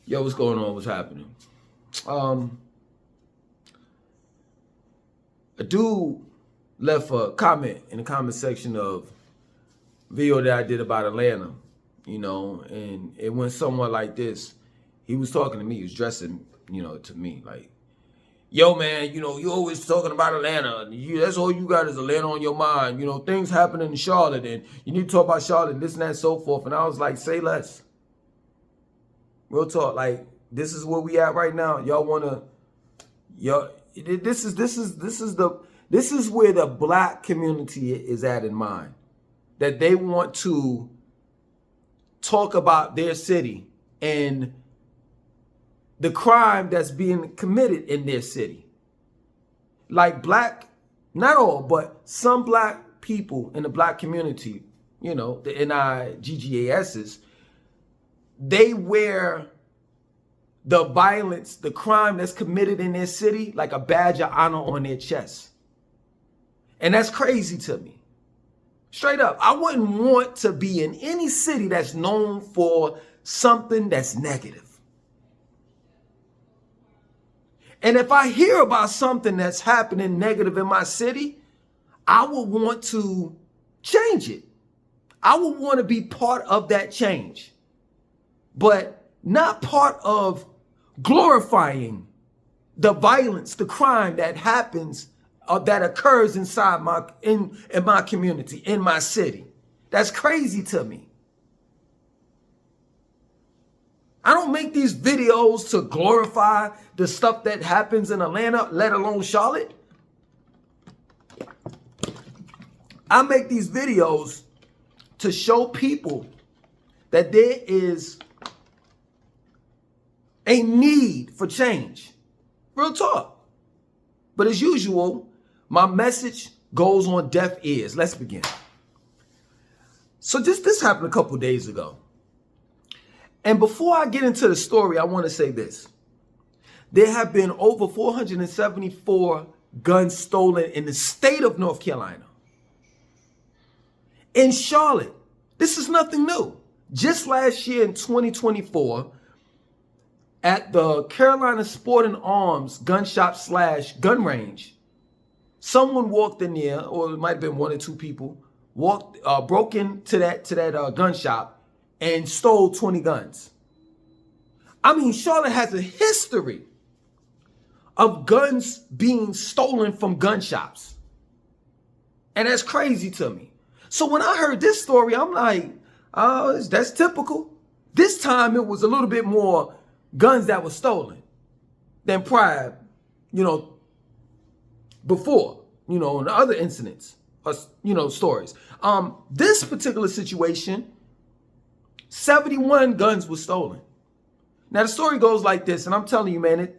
Yo, what's going on? What's happening? A dude left a comment in the comment section of video that I did about Atlanta, and it went somewhat like this. He was talking to me, he was dressing, to me like, yo, man, you always talking about Atlanta. That's all you got is Atlanta on your mind. Things happening in Charlotte, and you need to talk about Charlotte, and this and that and so forth. And I was like, say less. Real talk, like, this is where we at right now. Y'all wanna, this is where the black community is at in mind. That they want to talk about their city and the crime that's being committed in their city. Like black, not all, but some black people in the black community, the NIGGASs, they wear the violence, the crime that's committed in their city like a badge of honor on their chest. And that's crazy to me. Straight up, I wouldn't want to be in any city that's known for something that's negative. And if I hear about something that's happening negative in my city, I would want to change it. I would want to be part of that change, but not part of glorifying the violence, the crime that happens, that occurs inside in my community, in my city. That's crazy to me. I don't make these videos to glorify the stuff that happens in Atlanta, let alone Charlotte. I make these videos to show people that there is a need for change. Real talk. But as usual, my message goes on deaf ears. Let's begin. So this happened a couple days ago. And before I get into the story, I want to say this. There have been over 474 guns stolen in the state of North Carolina. In Charlotte, this is nothing new. Just last year in 2024, at the Carolina Sport and Arms gun shop / gun range, someone walked in there, or it might have been one or two people, broke into that gun shop and stole 20 guns. I mean, Charlotte has a history of guns being stolen from gun shops. And that's crazy to me. So when I heard this story, I'm like, oh, that's typical. This time it was a little bit more guns that were stolen than prior, before, in the other incidents, stories. This particular situation, 71 guns were stolen. Now the story goes like this, and I'm telling you, man,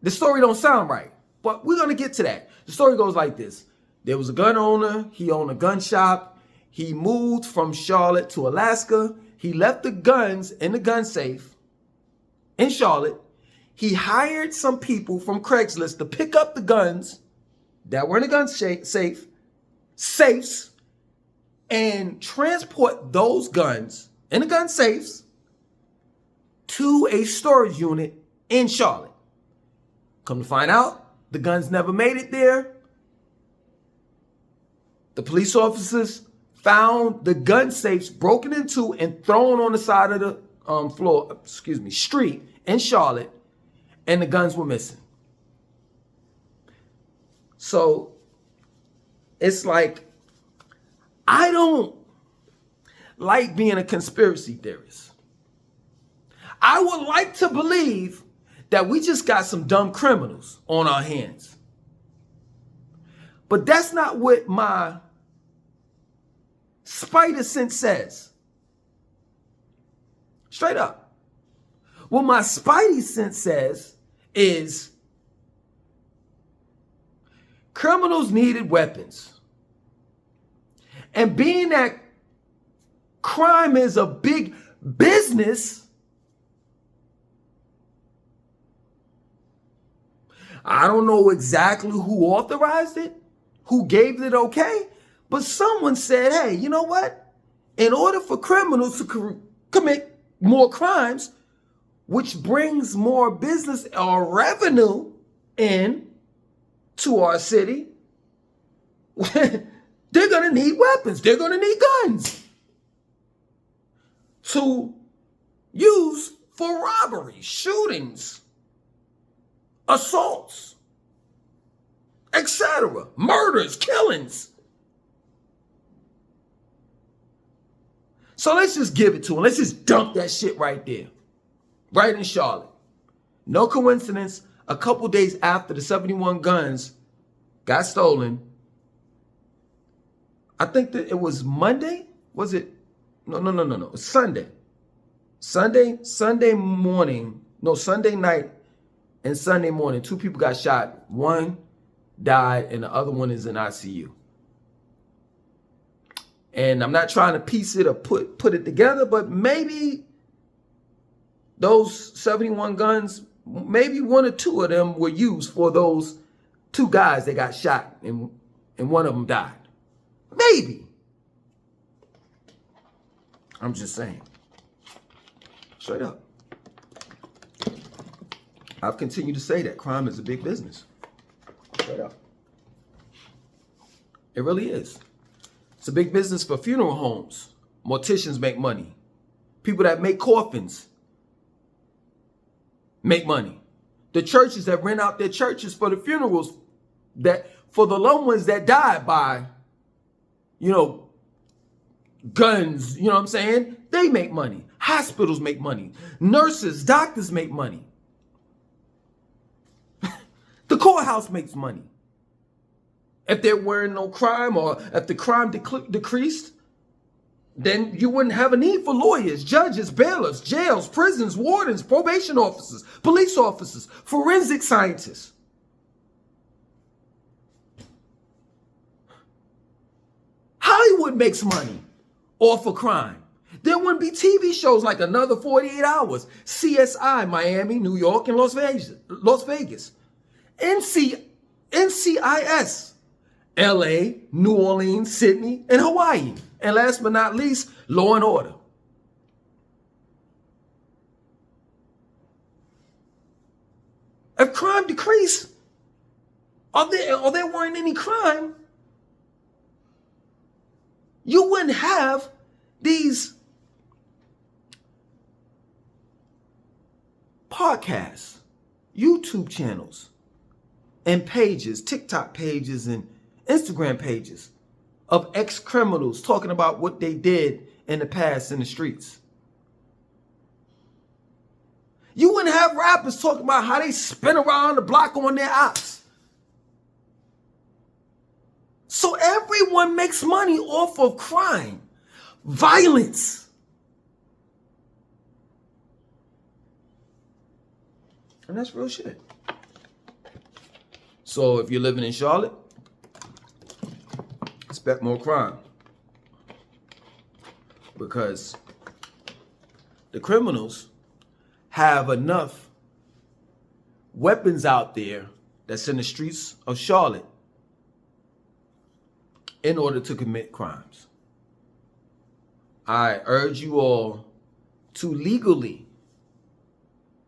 the story don't sound right, but we're gonna get to that. The story goes like this. There was a gun owner, he owned a gun shop, he moved from Charlotte to Alaska, he left the guns in the gun safe in Charlotte. He hired some people from Craigslist to pick up the guns that were in the gun safes, and transport those guns in the gun safes to a storage unit in Charlotte. Come to find out, the guns never made it there. The police officers found the gun safes broken into and thrown on the side of the street in Charlotte, and the guns were missing. So it's like, I don't like being a conspiracy theorist. I would like to believe that we just got some dumb criminals on our hands. But that's not what my spider sense says. Straight up. What my spidey sense says is criminals needed weapons. And being that crime is a big business, I don't know exactly who authorized it, who gave it okay, but someone said, hey, you know what? In order for criminals to commit more crimes, which brings more business or revenue in to our city, they're going to need weapons. They're going to need guns to use for robberies, shootings, assaults, etc., murders, killings. So let's just give it to them. Let's just dump that shit right there, right in Charlotte. No coincidence, a couple days after the 71 guns got stolen, I think that it was Monday. Was it? No. It's Sunday. Sunday morning. No, Sunday night and Sunday morning. 2 people got shot. 1 died and the other one is in ICU. And I'm not trying to piece it or put it together, but maybe those 71 guns, maybe 1 or 2 of them were used for those 2 guys that got shot and one of them died. Maybe. I'm just saying. Straight up. I've continued to say that crime is a big business. Straight up. It really is. It's a big business for funeral homes. Morticians make money. People that make coffins make money. The churches that rent out their churches for the funerals, that for the loved ones that died by, guns, you know what I'm saying? They make money. Hospitals make money. Nurses, doctors make money. The courthouse makes money. If there were no crime, or if the crime decreased, then you wouldn't have a need for lawyers, judges, bailiffs, jails, prisons, wardens, probation officers, police officers, forensic scientists. Hollywood makes money off of crime. There wouldn't be TV shows like Another 48 Hours, CSI, Miami, New York, and Las Vegas. NCIS, LA, New Orleans, Sydney, and Hawaii. And last but not least, Law and Order. If crime decreased, or there weren't any crime, you wouldn't have these podcasts, YouTube channels, and pages, TikTok pages, and Instagram pages of ex-criminals talking about what they did in the past in the streets. You wouldn't have rappers talking about how they spin around the block on their ops. So everyone makes money off of crime, violence. And that's real shit. So if you're living in Charlotte, expect more crime. Because the criminals have enough weapons out there that's in the streets of Charlotte in order to commit crimes. I urge you all to legally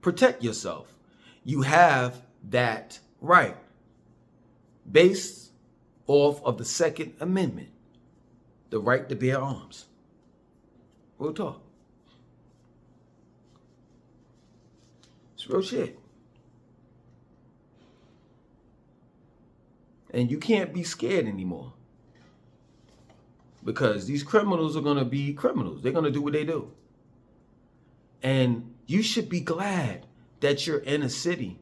protect yourself. You have that right based off of the Second Amendment, the right to bear arms. We'll talk. It's real shit. And you can't be scared anymore. Because these criminals are going to be criminals. They're going to do what they do. And you should be glad that you're in a city,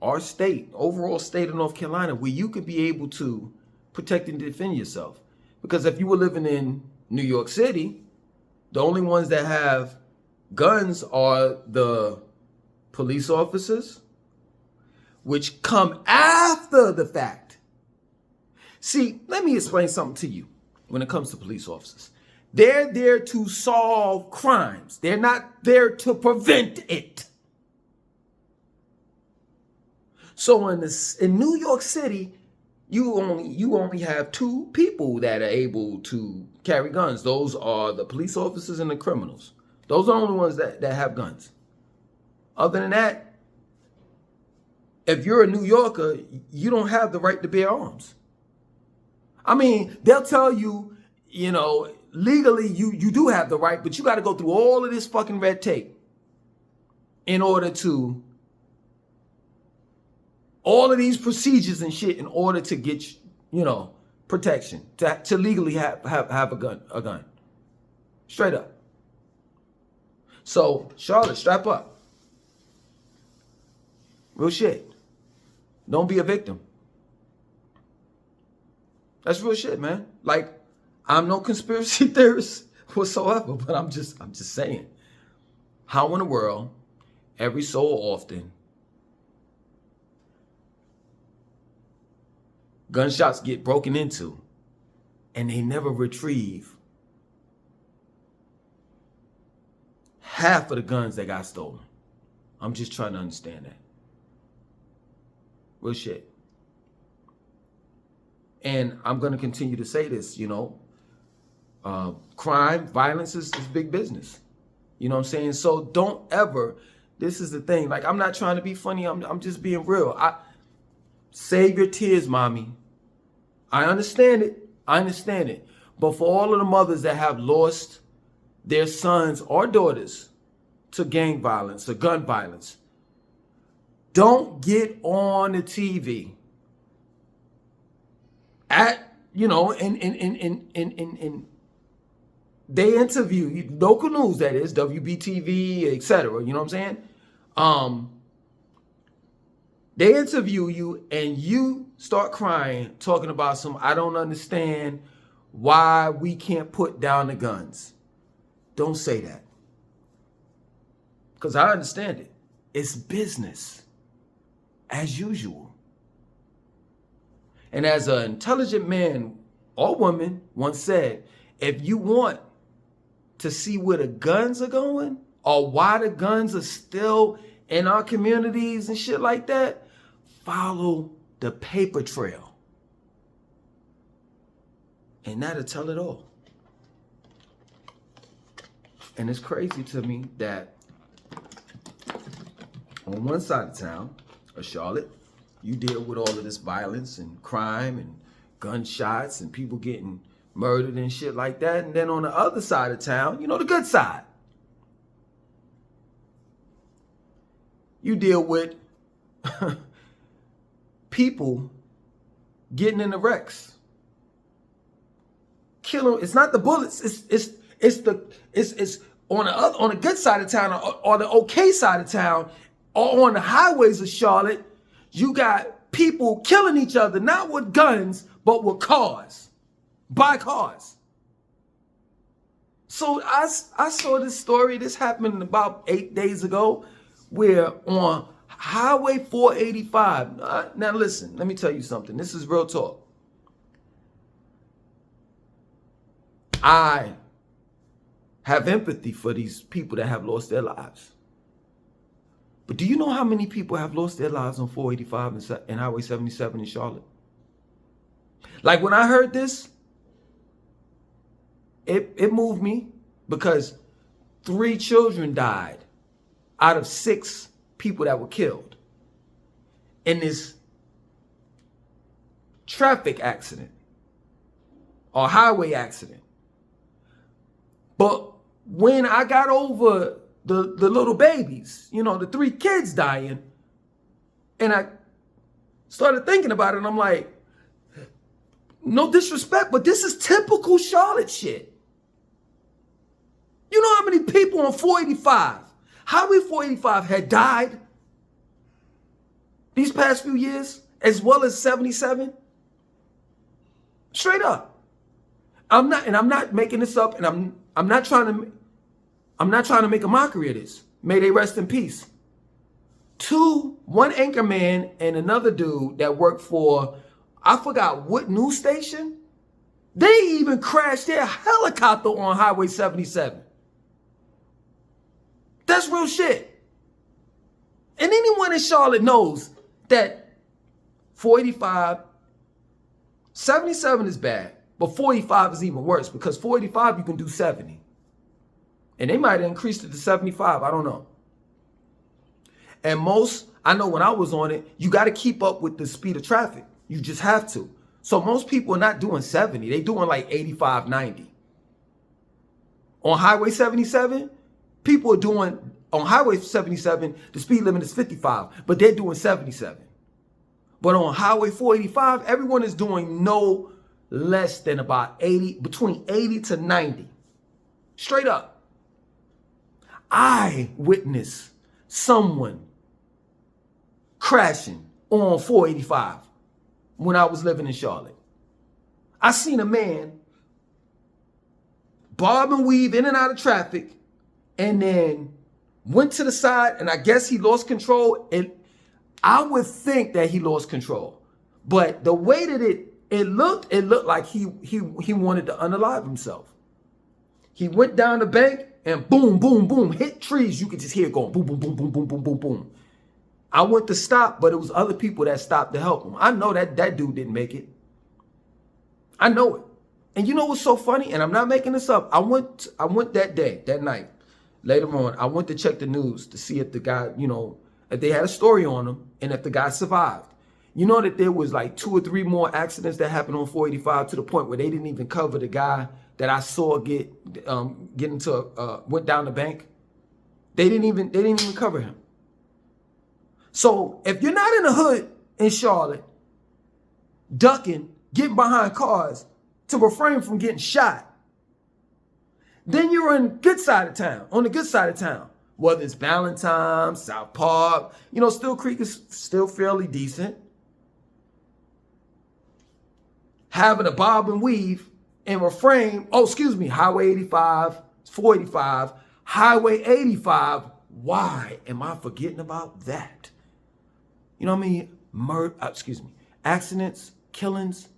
our state, overall state of North Carolina, where you could be able to protect and defend yourself. Because if you were living in New York City, the only ones that have guns are the police officers, which come after the fact. See, let me explain something to you when it comes to police officers. They're there to solve crimes. They're not there to prevent it. So in New York City, you only have 2 people that are able to carry guns. Those are the police officers and the criminals. Those are the only ones that have guns. Other than that, if you're a New Yorker, you don't have the right to bear arms. I mean, they'll tell you, you know, legally you do have the right, but you got to go through all of this fucking red tape in order to, all of these procedures and shit in order to get, you know, protection, to legally have a gun. Straight up. So, Charlotte, strap up. Real shit. Don't be a victim. That's real shit, man. Like, I'm no conspiracy theorist whatsoever, but I'm just saying. How in the world, every so often, gunshots get broken into and they never retrieve half of the guns that got stolen? I'm just trying to understand that. Real shit. And I'm going to continue to say this, you know, crime, violence is big business. You know what I'm saying? So don't ever, this is the thing, like, I'm not trying to be funny. I'm just being real. Save your tears, mommy. I understand it. But for all of the mothers that have lost their sons or daughters to gang violence or gun violence, don't get on the TV at, you know, in they interview, local news that is, WBTV, etc. You know what I'm saying? They interview you and you start crying, talking about some, I don't understand why we can't put down the guns. Don't say that. Because I understand it. It's business, as usual. And as an intelligent man or woman once said, if you want to see where the guns are going or why the guns are still in our communities and shit like that, follow the paper trail. And that'll tell it all. And it's crazy to me that on one side of town, of Charlotte, you deal with all of this violence and crime and gunshots and people getting murdered and shit like that. And then on the other side of town, you know, the good side, you deal with people getting in the wrecks, killing. It's not the bullets. It's on the good side of town or the okay side of town or on the highways of Charlotte. You got people killing each other, not with guns, but with cars, by cars. So I saw this story. This happened about 8 days ago, where on Highway 485. Now listen, let me tell you something. This is real talk. I have empathy for these people that have lost their lives. But do you know how many people have lost their lives on 485 and Highway 77 in Charlotte? Like, when I heard this, it moved me, because 3 children died out of 6 people that were killed in this traffic accident or highway accident. But when I got over the little babies, you know, the 3 kids dying, and I started thinking about it, and I'm like, no disrespect, but this is typical Charlotte shit. You know how many people on 485, Highway 485 had died these past few years, as well as 77? Straight up. I'm not making this up, and I'm not trying to make a mockery of this. May they rest in peace. 2, one anchor man and another dude that worked for, I forgot what news station. They even crashed their helicopter on Highway 77. That's real shit. And anyone in Charlotte knows that 485, 77 is bad, but 485 is even worse, because 485 you can do 70. And they might have increased it to 75. I don't know. And I know when I was on it, you got to keep up with the speed of traffic. You just have to. So most people are not doing 70. They doing like 85, 90. On Highway 77, people are doing, on Highway 77, the speed limit is 55, but they're doing 77. But on Highway 485, everyone is doing no less than about 80, between 80 to 90. Straight up. I witnessed someone crashing on 485 when I was living in Charlotte. I seen a man bob and weave in and out of traffic and then went to the side, and I guess he lost control. And I would think that he lost control. But the way that it looked like he wanted to unalive himself. He went down the bank and boom, boom, boom, hit trees. You could just hear it going boom, boom, boom, boom, boom, boom, boom, boom. I went to stop, but it was other people that stopped to help him. I know that dude didn't make it. I know it. And you know what's so funny? And I'm not making this up. I went that night, later on, I went to check the news to see if the guy, if they had a story on him and if the guy survived. You know that there was like 2 or 3 more accidents that happened on 485 to the point where they didn't even cover the guy that I saw went down the bank. They didn't even cover him. So if you're not in the hood in Charlotte, ducking, getting behind cars to refrain from getting shot, then you're on the good side of town, whether it's Ballantyne, South Park, Still Creek is still fairly decent. Having a bob and weave and refrain, Highway 85, 485, Highway 85, why am I forgetting about that? You know what I mean? Accidents, killings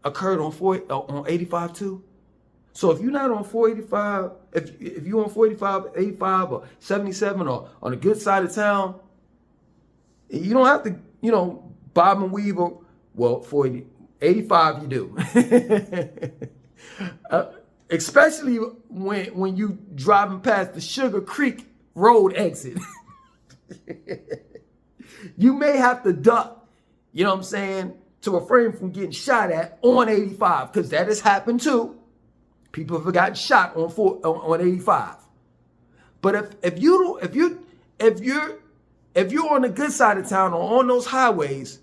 occurred on 85 too. So if you're not on 485, if you're on 485, 85, or 77, or on the good side of town, you don't have to, bob and weave. Well, 85 you do. Especially when you driving past the Sugar Creek Road exit. You may have to duck, you know what I'm saying, to refrain from getting shot at on 85, because that has happened too. People have gotten shot on 85. But if you're on the good side of town or on those highways,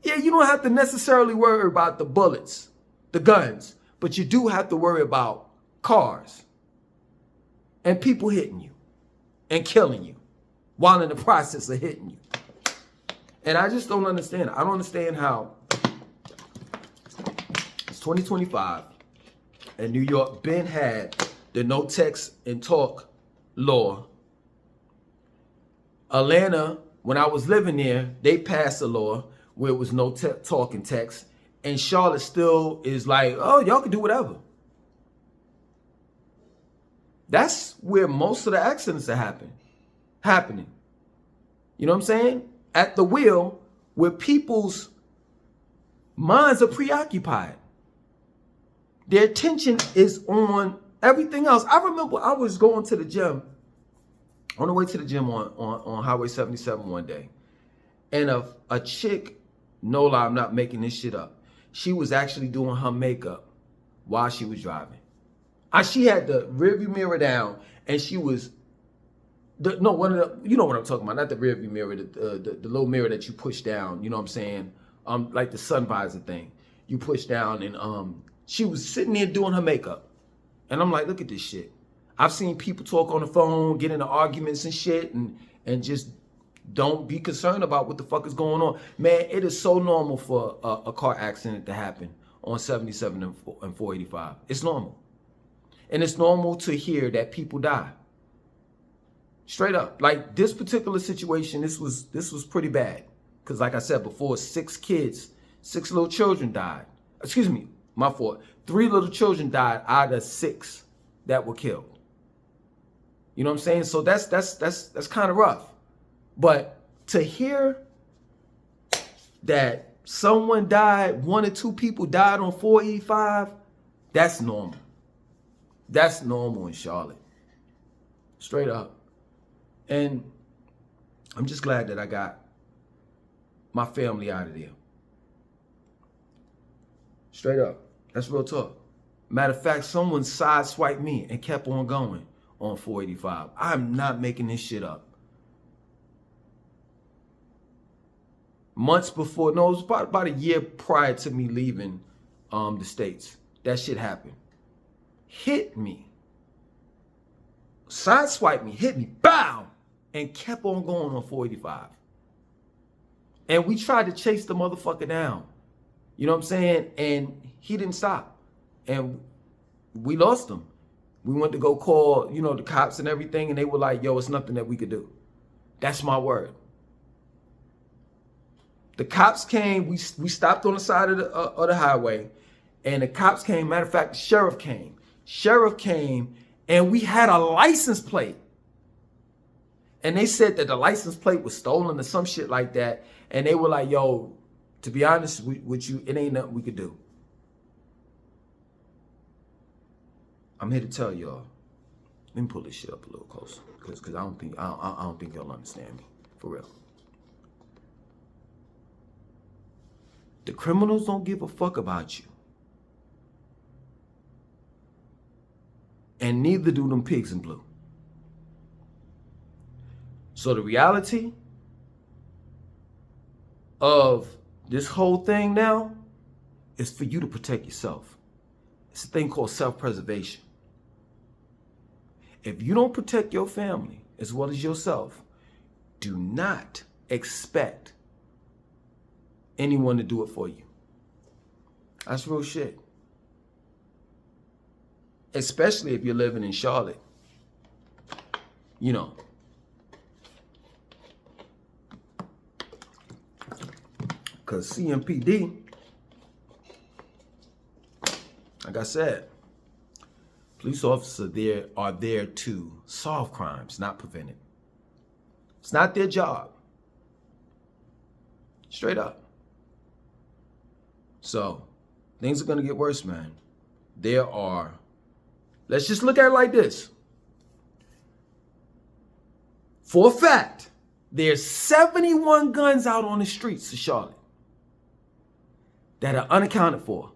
yeah, you don't have to necessarily worry about the bullets, the guns, but you do have to worry about cars and people hitting you and killing you while in the process of hitting you. And I just don't understand. I don't understand how it's 2025 and New York been had the no text and talk law. Atlanta, when I was living there, they passed a law where it was no talk and text. And Charlotte still is like, oh, y'all can do whatever. That's where most of the accidents are happening. You know what I'm saying? At the wheel, where people's minds are preoccupied. Their attention is on everything else. I remember I was going to the gym, on the way to the gym on Highway 77 one day. And a chick, no lie, I'm not making this shit up, she was actually doing her makeup while she was driving. She had the rearview mirror down, and she was, you know what I'm talking about, not the rearview mirror, the little mirror that you push down, you know what I'm saying? Like the sun visor thing. You push down, and she was sitting there doing her makeup. And I'm like, look at this shit. I've seen people talk on the phone, get into arguments and shit, and just don't be concerned about what the fuck is going on. Man, it is so normal for a car accident to happen on 77 and 485. It's normal. And it's normal to hear that people die. Straight up. Like this particular situation, this was pretty bad. Because like I said before, 6 little children died. Excuse me, my fault. 3 little children died out of 6 that were killed. You know what I'm saying? So that's kind of rough. But to hear that someone died, 1 or 2 people died on 485, that's normal. That's normal in Charlotte. Straight up. And I'm just glad that I got my family out of there. Straight up. That's real talk. Matter of fact, someone sideswiped me and kept on going on 485. I'm not making this shit up. Months before, no, it was about a year prior to me leaving the States. That shit happened. Hit me. Sideswiped me, hit me, bow, and kept on going on 485. And we tried to chase the motherfucker down. You know what I'm saying? And he didn't stop. And we lost him. We went to go call, you know, the cops and everything, and they were like, yo, it's nothing that we could do. That's my word. The cops came, we stopped on the side of the highway, and the cops came. Matter of fact, the sheriff came. Sheriff came, and we had a license plate. And they said that the license plate was stolen or some shit like that. And they were like, yo, to be honest with you, it ain't nothing we could do. I'm here to tell y'all. Let me pull this shit up a little closer, because I don't think y'all understand me, for real. The criminals don't give a fuck about you. And neither do them pigs in blue. So the reality of this whole thing now is for you to protect yourself. It's a thing called self-preservation. If you don't protect your family as well as yourself, do not expect anyone to do it for you. That's real shit. Especially if you're living in Charlotte. You know. Because CMPD, like I said, police officers are there to solve crimes, not prevent it. It's not their job. Straight up. So, things are going to get worse, man. There are, let's just look at it like this. For a fact, there's 71 guns out on the streets of Charlotte that are unaccounted for,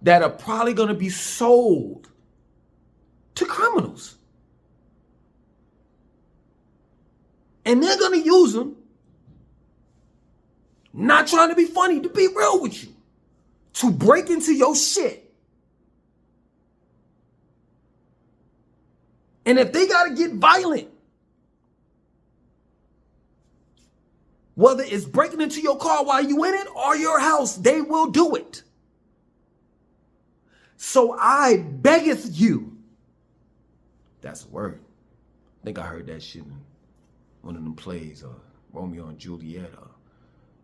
that are probably going to be sold to criminals. And they're going to use them, not trying to be funny, to be real with you, to break into your shit. And if they got to get violent, whether it's breaking into your car while you in it or your house, they will do it. So I beggeth you. That's a word. I think I heard that shit in one of them plays, Romeo and Juliet,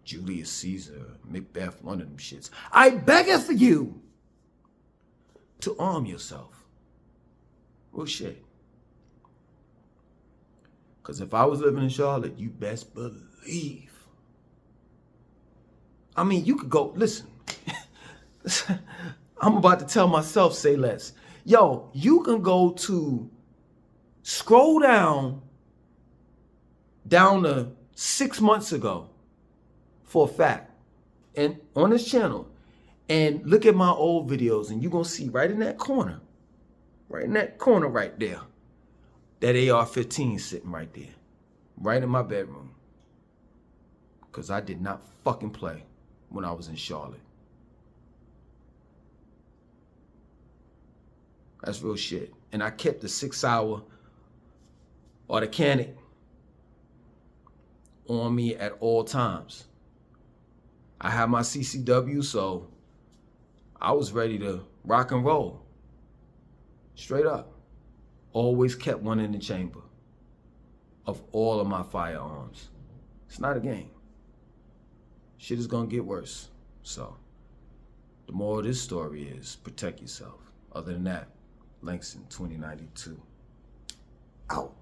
Julius Caesar, Macbeth, one of them shits. I beggeth you to arm yourself. Real shit. Because if I was living in Charlotte, you best believe. I mean, you could go, listen. I'm about to tell myself, say less. Yo, you can go to, scroll down to 6 months ago, for a fact, and on this channel, and look at my old videos, and you're going to see right in that corner right there, that AR-15 sitting right there, right in my bedroom. Because I did not fucking play when I was in Charlotte. That's real shit. And I kept the 6-hour automatic on me at all times. I had my CCW, so I was ready to rock and roll. Straight up. Always kept one in the chamber of all of my firearms. It's not a game. Shit is gonna get worse. So, the moral of this story is protect yourself. Other than that, Langston 2092. Out.